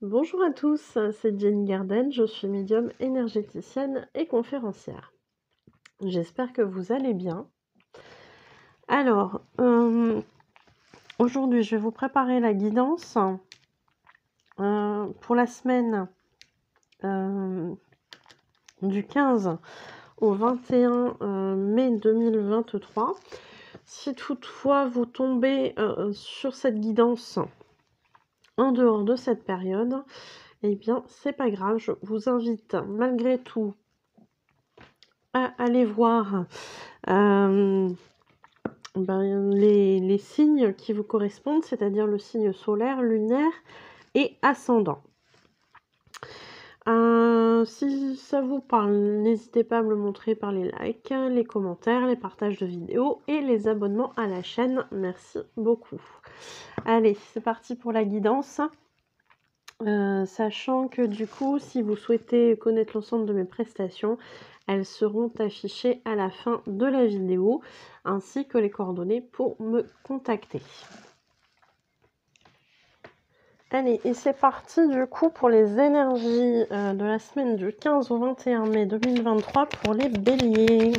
Bonjour à tous, c'est Jenny Garden, je suis médium énergéticienne et conférencière. J'espère que vous allez bien. Alors, aujourd'hui, je vais vous préparer la guidance pour la semaine du 15 au 21 mai 2023. Si toutefois vous tombez sur cette guidance en dehors de cette période, eh bien, c'est pas grave, je vous invite malgré tout à aller voir les signes qui vous correspondent, c'est-à-dire le signe solaire, lunaire et ascendant. Si ça vous parle, n'hésitez pas à me le montrer par les likes, les commentaires, les partages de vidéos et les abonnements à la chaîne. Merci beaucoup. Allez, c'est parti pour la guidance. Sachant que du coup, si vous souhaitez connaître l'ensemble de mes prestations, elles seront affichées à la fin de la vidéo, ainsi que les coordonnées pour me contacter. Allez, et c'est parti du coup pour les énergies de la semaine du 15 au 21 mai 2023 pour les béliers.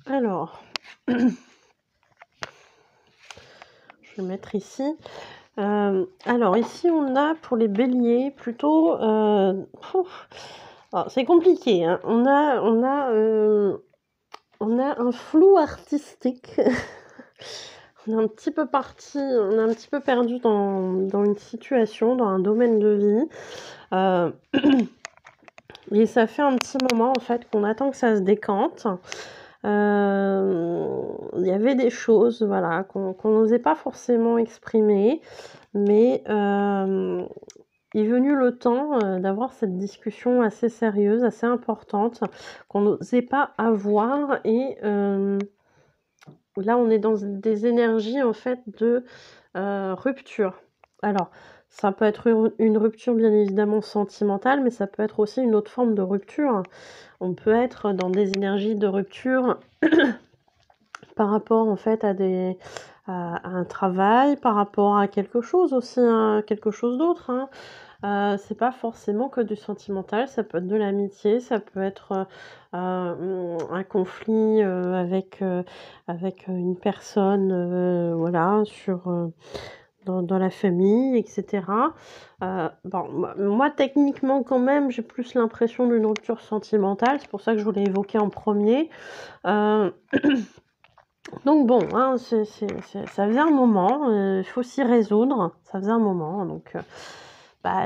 Alors, je vais mettre ici. Alors ici on a pour les béliers plutôt c'est compliqué, hein. On a un flou artistique. On est un petit peu parti, on est un petit peu perdu dans une situation, dans un domaine de vie. Et ça fait un petit moment en fait qu'on attend que ça se décante. Il y avait des choses, voilà, qu'on n'osait pas forcément exprimer, mais est venu le temps d'avoir cette discussion assez sérieuse, assez importante, qu'on n'osait pas avoir. Et là, on est dans des énergies en fait de rupture. Alors, ça peut être une rupture bien évidemment sentimentale, mais ça peut être aussi une autre forme de rupture. On peut être dans des énergies de rupture par rapport en fait à un travail, par rapport à quelque chose aussi, hein, quelque chose d'autre, hein. C'est pas forcément que du sentimental, ça peut être de l'amitié, ça peut être un conflit avec une personne, voilà, dans la famille, etc. Bon, moi, techniquement, quand même, j'ai plus l'impression d'une rupture sentimentale, c'est pour ça que je voulais évoquer en premier. Donc bon, hein, ça faisait un moment, il faut s'y résoudre, ça faisait un moment, donc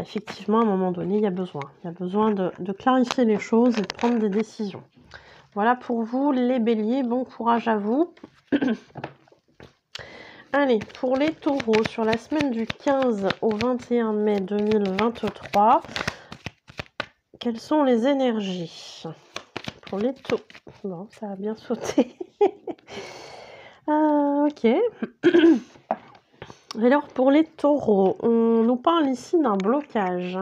effectivement, à un moment donné, il y a besoin de clarifier les choses et de prendre des décisions. Voilà pour vous, les béliers, bon courage à vous. Allez, pour les taureaux, sur la semaine du 15 au 21 mai 2023, quelles sont les énergies pour les taureaux? Bon, ça a bien sauté. Ok. Alors pour les taureaux, on nous parle ici d'un blocage,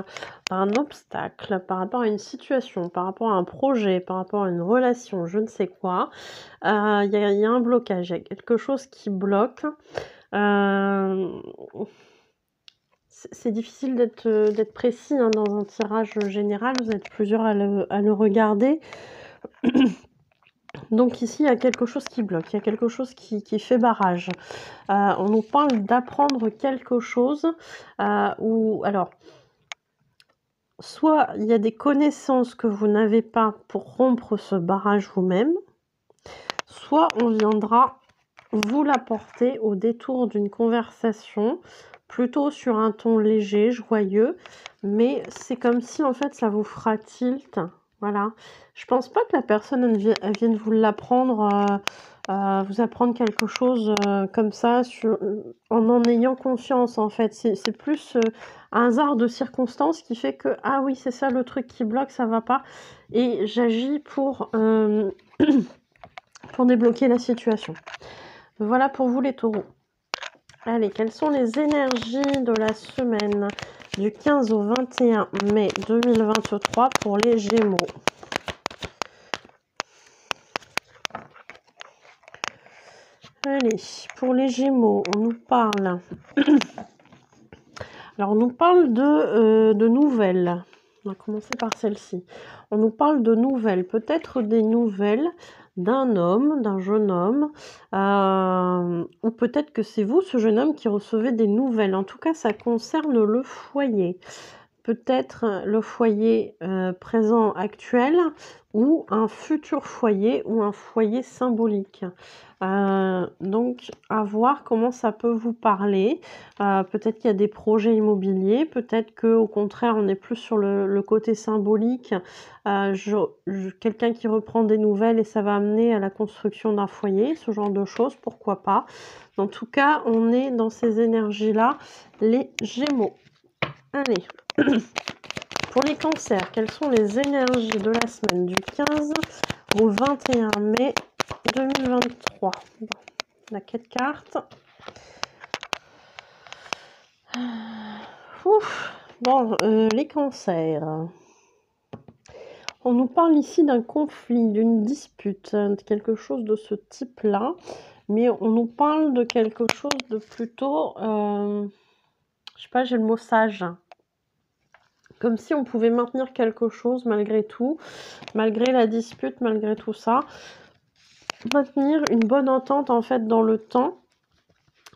d'un obstacle par rapport à une situation, par rapport à un projet, par rapport à une relation, je ne sais quoi. Il y a un blocage, il y a quelque chose qui bloque. C'est difficile d'être précis, hein, dans un tirage général, vous êtes plusieurs à le regarder. Donc ici, il y a quelque chose qui bloque, il y a quelque chose qui fait barrage. On nous parle d'apprendre quelque chose, ou alors, soit il y a des connaissances que vous n'avez pas pour rompre ce barrage vous-même, soit on viendra vous l'apporter au détour d'une conversation, plutôt sur un ton léger, joyeux, mais c'est comme si en fait ça vous fera tilt. Voilà. Je pense pas que la personne elle vienne vous l'apprendre, vous apprendre quelque chose comme ça, en ayant confiance en fait. C'est plus un hasard de circonstances qui fait que, ah oui, c'est ça le truc qui bloque, ça va pas. Et j'agis pour débloquer la situation. Voilà pour vous les taureaux. Allez, quelles sont les énergies de la semaine du 15 au 21 mai 2023 pour les Gémeaux. Allez, pour les Gémeaux, on nous parle... Alors, on nous parle de nouvelles. On va commencer par celle-ci. On nous parle de nouvelles, peut-être des nouvelles d'un homme, d'un jeune homme, ou peut-être que c'est vous, ce jeune homme, qui recevez des nouvelles. En tout cas, ça concerne le foyer. Peut-être le foyer présent actuel ou un futur foyer ou un foyer symbolique. Donc, à voir comment ça peut vous parler. Peut-être qu'il y a des projets immobiliers, peut-être qu'au contraire, on est plus sur le côté symbolique. Quelqu'un qui reprend des nouvelles et ça va amener à la construction d'un foyer, ce genre de choses, pourquoi pas. En tout cas, on est dans ces énergies-là, les Gémeaux. Allez, pour les cancers, quelles sont les énergies de la semaine du 15 au 21 mai 2023? Bon, on a 4 cartes. Ouf. Bon, les cancers. On nous parle ici d'un conflit, d'une dispute, de quelque chose de ce type-là. Mais on nous parle de quelque chose de plutôt... je sais pas, j'ai le mot sage. Comme si on pouvait maintenir quelque chose malgré tout, malgré la dispute, malgré tout ça. Maintenir une bonne entente en fait dans le temps.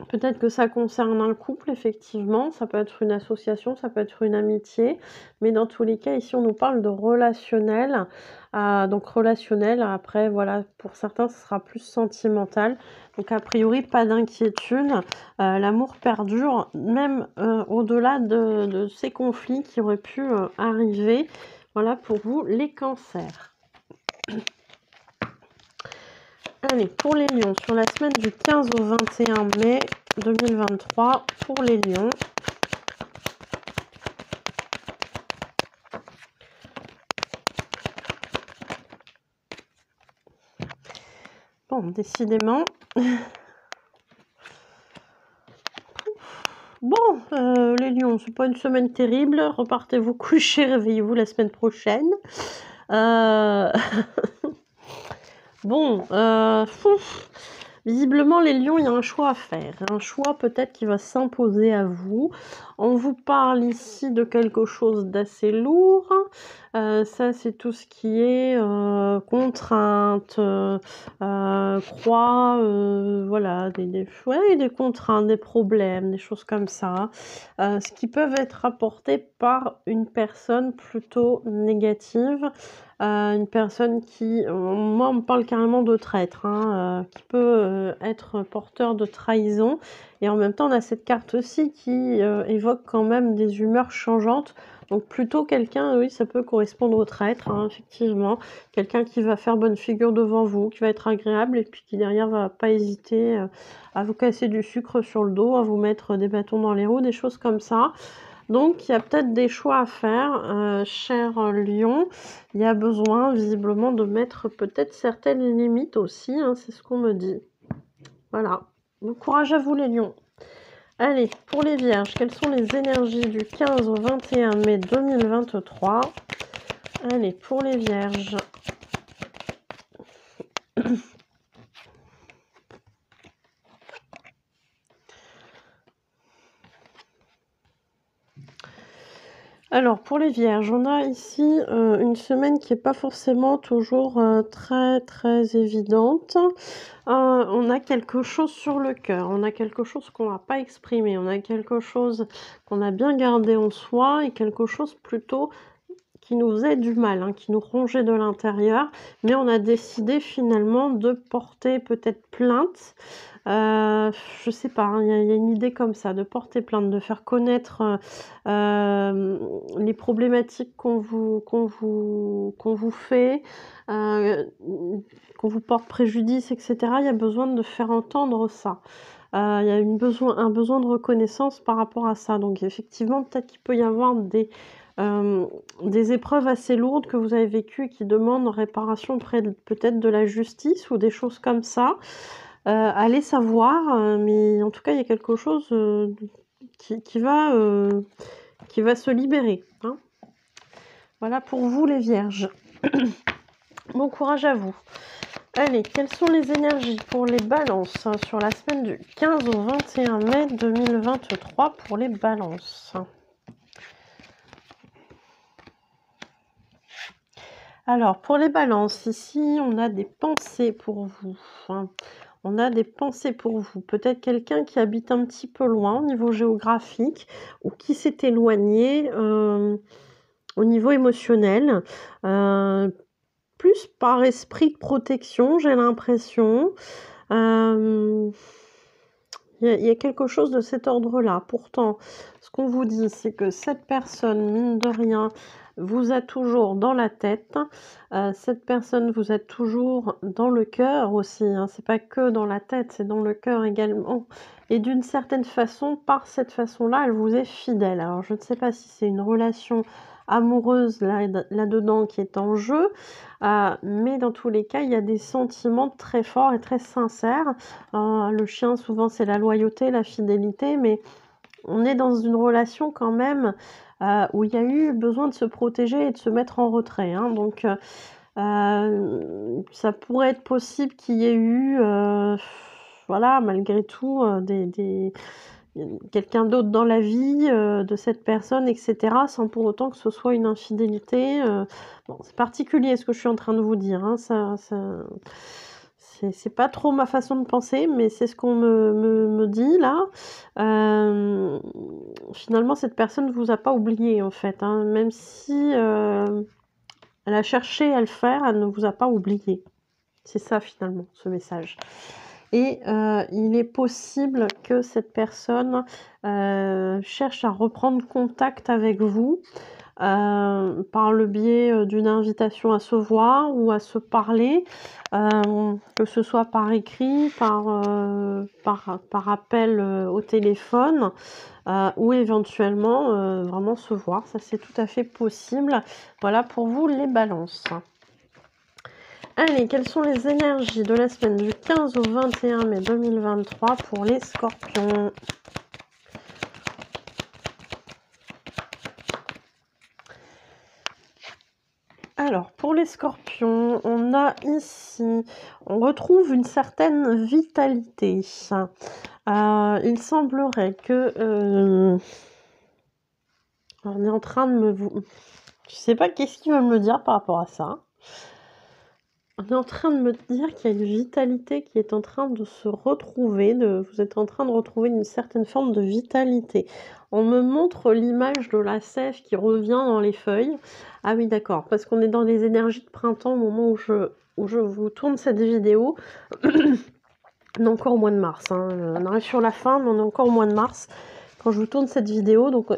Peut-être que ça concerne un couple, effectivement. Ça peut être une association, ça peut être une amitié. Mais dans tous les cas, ici, on nous parle de relationnel. Donc relationnel, après, voilà, pour certains, ce sera plus sentimental. Donc a priori, pas d'inquiétude. L'amour perdure, même au-delà de ces conflits qui auraient pu arriver. Voilà pour vous, les cancers. Allez, pour les lions, sur la semaine du 15 au 21 mai 2023, pour les lions. Bon, décidément. Bon, les lions, c'est pas une semaine terrible. Repartez vous coucher, réveillez-vous la semaine prochaine. Bon, visiblement, les lions, il y a un choix à faire. Un choix peut-être qui va s'imposer à vous. On vous parle ici de quelque chose d'assez lourd. Ça, c'est tout ce qui est contraintes, croix, voilà, des contraintes, des problèmes, des choses comme ça. Ce qui peuvent être apportés par une personne plutôt négative. Une personne qui, moi on me parle carrément de traître, hein, qui peut être porteur de trahison. Et en même temps on a cette carte aussi qui évoque quand même des humeurs changeantes. Donc plutôt quelqu'un, oui, ça peut correspondre au traître, hein, effectivement. Quelqu'un qui va faire bonne figure devant vous, qui va être agréable et puis qui derrière va pas hésiter à vous casser du sucre sur le dos, à vous mettre des bâtons dans les roues, des choses comme ça. Donc, il y a peut-être des choix à faire, cher lion. Il y a besoin, visiblement, de mettre peut-être certaines limites aussi, hein, c'est ce qu'on me dit. Voilà. Bon courage à vous, les lions. Allez, pour les vierges, quelles sont les énergies du 15 au 21 mai 2023? Allez, pour les vierges. Alors, pour les vierges, on a ici une semaine qui n'est pas forcément toujours très, très évidente. On a quelque chose sur le cœur, on a quelque chose qu'on n'a pas exprimé, on a quelque chose qu'on a bien gardé en soi et quelque chose plutôt qui nous faisait du mal, hein, qui nous rongeait de l'intérieur. Mais on a décidé finalement de porter peut-être plainte. Je sais pas, hein, y a une idée comme ça, de porter plainte, de faire connaître les problématiques qu'on vous fait, qu'on vous porte préjudice, etc. Il y a besoin de faire entendre ça. Il y a un besoin de reconnaissance par rapport à ça. Donc effectivement, peut-être qu'il peut y avoir des épreuves assez lourdes que vous avez vécues et qui demandent réparation auprès peut-être de la justice ou des choses comme ça. Allez savoir, mais en tout cas, il y a quelque chose qui va qui va se libérer. Hein. Voilà pour vous les vierges. Bon courage à vous. Allez, quelles sont les énergies pour les balances sur la semaine du 15 au 21 mai 2023 pour les balances? Alors, pour les balances, ici, on a des pensées pour vous. Hein. On a des pensées pour vous. Peut-être quelqu'un qui habite un petit peu loin au niveau géographique ou qui s'est éloigné au niveau émotionnel. Plus par esprit de protection, j'ai l'impression. Il y a quelque chose de cet ordre-là. Pourtant, ce qu'on vous dit, c'est que cette personne, mine de rien, vous a toujours dans la tête. Cette personne vous a toujours dans le cœur aussi. Hein. C'est pas que dans la tête, c'est dans le cœur également. Et d'une certaine façon, par cette façon-là, elle vous est fidèle. Alors, je ne sais pas si c'est une relation amoureuse là-dedans qui est en jeu, mais dans tous les cas, il y a des sentiments très forts et très sincères. Le chien, souvent, c'est la loyauté, la fidélité, mais on est dans une relation quand même où il y a eu besoin de se protéger et de se mettre en retrait. Hein. Donc, ça pourrait être possible qu'il y ait eu, voilà, malgré tout, quelqu'un d'autre dans la vie de cette personne, etc., sans pour autant que ce soit une infidélité. Bon, c'est particulier ce que je suis en train de vous dire. Hein, c'est pas trop ma façon de penser, mais c'est ce qu'on me dit là. Finalement, cette personne ne vous a pas oublié, en fait. Hein, même si elle a cherché à le faire, elle ne vous a pas oublié. C'est ça, finalement, ce message. Et il est possible que cette personne cherche à reprendre contact avec vous par le biais d'une invitation à se voir ou à se parler, que ce soit par écrit, par appel au téléphone ou éventuellement vraiment se voir. Ça, c'est tout à fait possible. Voilà pour vous les balances. Allez, quelles sont les énergies de la semaine du 15 au 21 mai 2023 pour les scorpions? Alors, pour les scorpions, on a ici, on retrouve une certaine vitalité. Il semblerait que... on est en train de me... Je sais pas qu'est-ce qu'ils veulent me dire par rapport à ça. On est en train de me dire qu'il y a une vitalité qui est en train de se retrouver, vous êtes en train de retrouver une certaine forme de vitalité. On me montre l'image de la sève qui revient dans les feuilles. Ah oui, d'accord, parce qu'on est dans les énergies de printemps au moment où je vous tourne cette vidéo. On est encore au mois de mars, hein. On arrive sur la fin, mais on est encore au mois de mars quand je vous tourne cette vidéo. Donc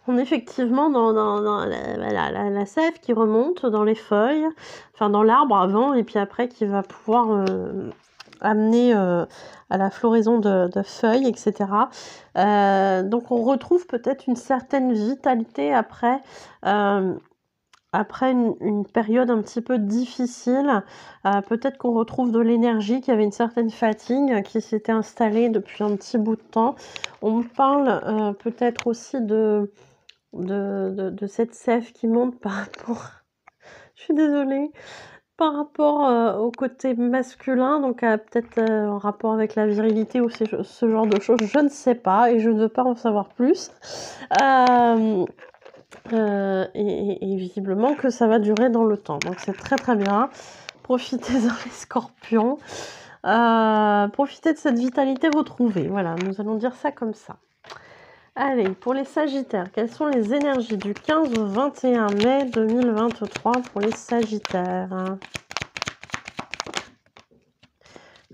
on est effectivement dans la sève qui remonte dans les feuilles, enfin dans l'arbre avant, et puis après qui va pouvoir amener à la floraison de feuilles, etc. Donc on retrouve peut-être une certaine vitalité après une période un petit peu difficile. Peut-être qu'on retrouve de l'énergie, qu'il y avait une certaine fatigue qui s'était installée depuis un petit bout de temps. On me parle peut-être aussi de cette sève qui monte par rapport... Je suis désolée. Par rapport au côté masculin, donc peut-être en rapport avec la virilité ou ce genre de choses, je ne sais pas et je ne veux pas en savoir plus. Et visiblement que ça va durer dans le temps. Donc c'est très très bien. Profitez-en les scorpions. Profitez de cette vitalité retrouvée. Voilà, nous allons dire ça comme ça. Allez, pour les sagittaires, quelles sont les énergies du 15 au 21 mai 2023 pour les sagittaires?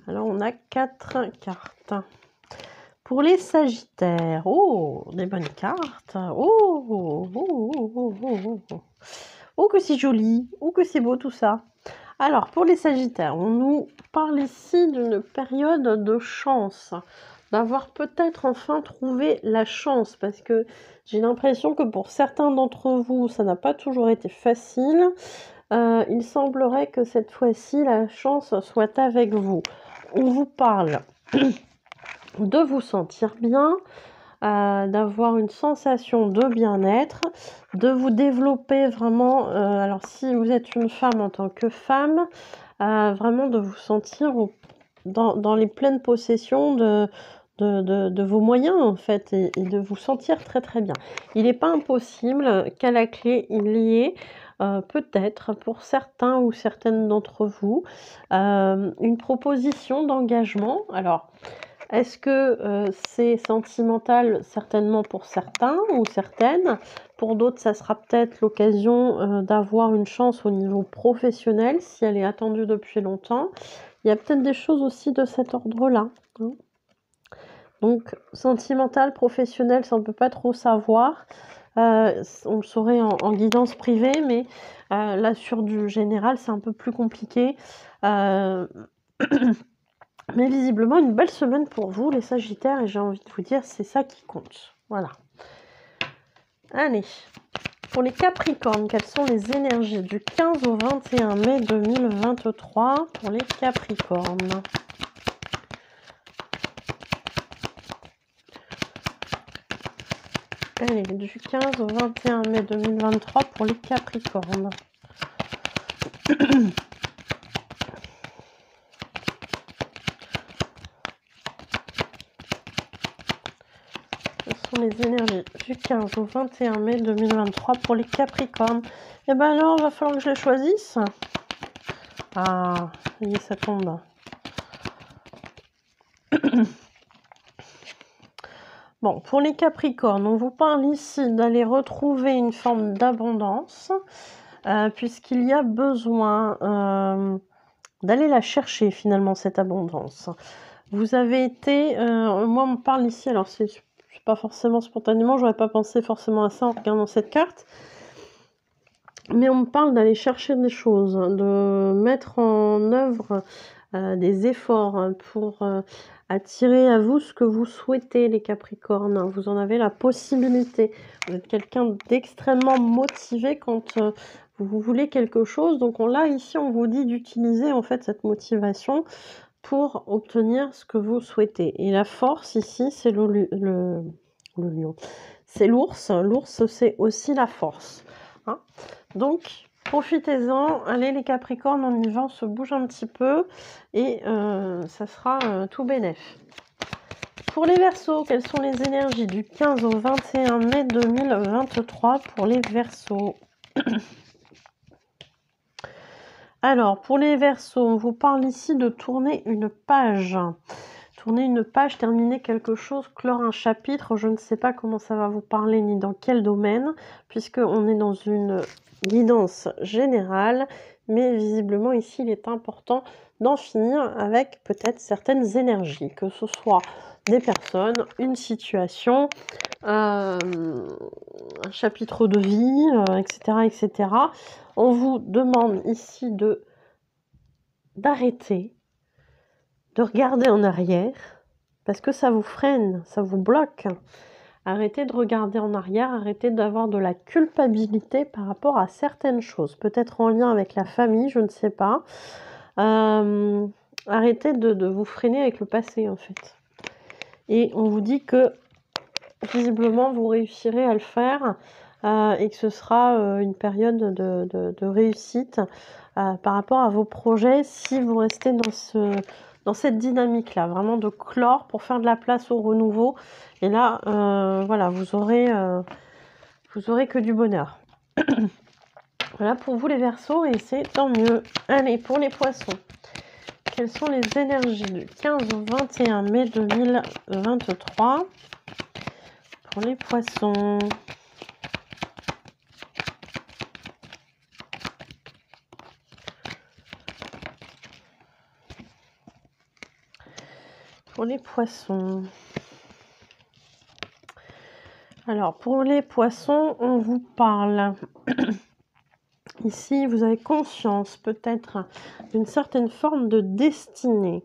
Alors, on a 4 cartes. Pour les sagittaires, oh, des bonnes cartes. Oh, que c'est joli. Oh, que c'est beau tout ça. Alors, pour les sagittaires, on nous parle ici d'une période de chance. D'avoir peut-être enfin trouvé la chance, parce que j'ai l'impression que pour certains d'entre vous, ça n'a pas toujours été facile. Il semblerait que cette fois-ci, la chance soit avec vous. On vous parle de vous sentir bien, d'avoir une sensation de bien-être, de vous développer vraiment, alors si vous êtes une femme en tant que femme, vraiment de vous sentir dans les pleines possessions de vos moyens en fait et de vous sentir très, très bien. Il n'est pas impossible qu'à la clé, il y ait, peut-être pour certains ou certaines d'entre vous, une proposition d'engagement. Alors, est-ce que, c'est sentimental? Certainement pour certains ou certaines. Pour d'autres, ça sera peut-être l'occasion, d'avoir une chance au niveau professionnel, si elle est attendue depuis longtemps. Il y a peut-être des choses aussi de cet ordre-là, hein. Donc sentimental, professionnel, ça on peut pas trop savoir. On le saurait en guidance privée, mais là sur du général, c'est un peu plus compliqué. Heu Mais visiblement, une belle semaine pour vous, les Sagittaires, et j'ai envie de vous dire, c'est ça qui compte. Voilà. Allez, pour les Capricornes, quelles sont les énergies du 15 au 21 mai 2023 pour les Capricornes? Allez, du 15 au 21 mai 2023 pour les Capricornes. Les énergies du 15 au 21 mai 2023 pour les Capricornes. Et ben alors, il va falloir que je les choisisse. Ah, oui, ça tombe. Bon, pour les Capricornes, on vous parle ici d'aller retrouver une forme d'abondance, puisqu'il y a besoin d'aller la chercher finalement, cette abondance. Vous avez été, moi on me parle ici, alors c'est pas forcément spontanément, j'aurais pas pensé forcément à ça en regardant cette carte, mais on me parle d'aller chercher des choses, de mettre en œuvre des efforts pour attirer à vous ce que vous souhaitez, les Capricornes. Vous en avez la possibilité. Vous êtes quelqu'un d'extrêmement motivé quand vous voulez quelque chose. Donc là, ici, on vous dit d'utiliser en fait cette motivation pour obtenir ce que vous souhaitez. Et la force ici, c'est le lion. C'est l'ours. L'ours, c'est aussi la force, hein. Donc, profitez-en. Allez, les Capricornes, on y va, on se bouge un petit peu et ça sera tout bénef. Pour les Verseaux, quelles sont les énergies du 15 au 21 mai 2023 pour les Verseaux? Alors, pour les Verseaux, on vous parle ici de tourner une page. Tourner une page, terminer quelque chose, clore un chapitre. Je ne sais pas comment ça va vous parler ni dans quel domaine, puisqu'on est dans une guidance générale. Mais visiblement, ici, il est important d'en finir avec peut-être certaines énergies, que ce soit des personnes, une situation, un chapitre de vie, etc., etc. On vous demande ici d'arrêter, de regarder en arrière, parce que ça vous freine, ça vous bloque. Arrêtez de regarder en arrière, arrêtez d'avoir de la culpabilité par rapport à certaines choses, peut-être en lien avec la famille, je ne sais pas. Arrêtez de vous freiner avec le passé, en fait. Et on vous dit que, visiblement, vous réussirez à le faire et que ce sera une période de réussite par rapport à vos projets si vous restez dans cette dynamique-là, vraiment de clore pour faire de la place au renouveau. Et là, voilà, vous aurez que du bonheur. Voilà pour vous les Verseaux et c'est tant mieux. Allez, pour les Poissons, quelles sont les énergies du 15 au 21 mai 2023 pour les Poissons? Pour les Poissons. Alors, pour les Poissons, on vous parle. Ici, vous avez conscience peut-être d'une certaine forme de destinée.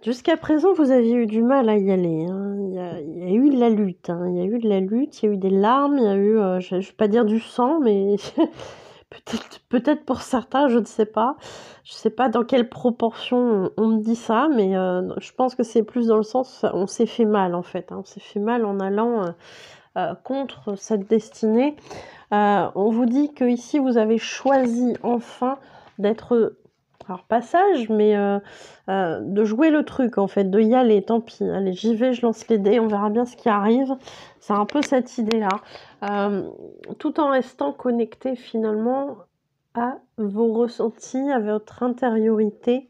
Jusqu'à présent, vous aviez eu du mal à y aller, hein. Il y a eu de la lutte, hein. Il y a eu de la lutte, il y a eu des larmes, il y a eu, je ne vais pas dire du sang, mais Peut-être pour certains, je ne sais pas. Je sais pas dans quelle proportion on me dit ça, mais je pense que c'est plus dans le sens, on s'est fait mal en fait, hein. On s'est fait mal en allant, contre cette destinée. On vous dit que ici vous avez choisi enfin d'être, alors pas sage, mais de jouer le truc en fait, de y aller, tant pis, allez j'y vais, je lance les dés, on verra bien ce qui arrive. C'est un peu cette idée-là. Tout en restant connecté finalement à vos ressentis, à votre intériorité.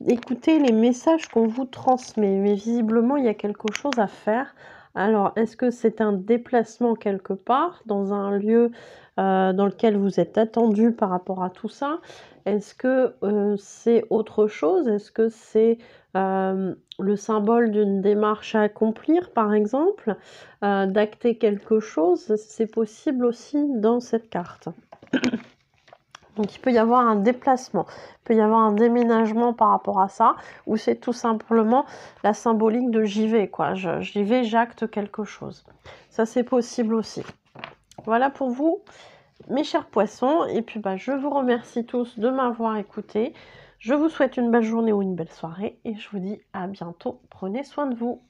Écoutez les messages qu'on vous transmet, mais visiblement il y a quelque chose à faire. Alors, est-ce que c'est un déplacement quelque part, dans un lieu dans lequel vous êtes attendu par rapport à tout ça? Est-ce que c'est autre chose? Est-ce que c'est le symbole d'une démarche à accomplir, par exemple? D'acter quelque chose? C'est possible aussi dans cette carte. Donc il peut y avoir un déplacement, il peut y avoir un déménagement par rapport à ça, ou c'est tout simplement la symbolique de j'y vais, quoi. J'y vais, j'acte quelque chose. Ça, c'est possible aussi. Voilà pour vous, mes chers poissons. Et puis, je vous remercie tous de m'avoir écouté. Je vous souhaite une belle journée ou une belle soirée. Et je vous dis à bientôt. Prenez soin de vous.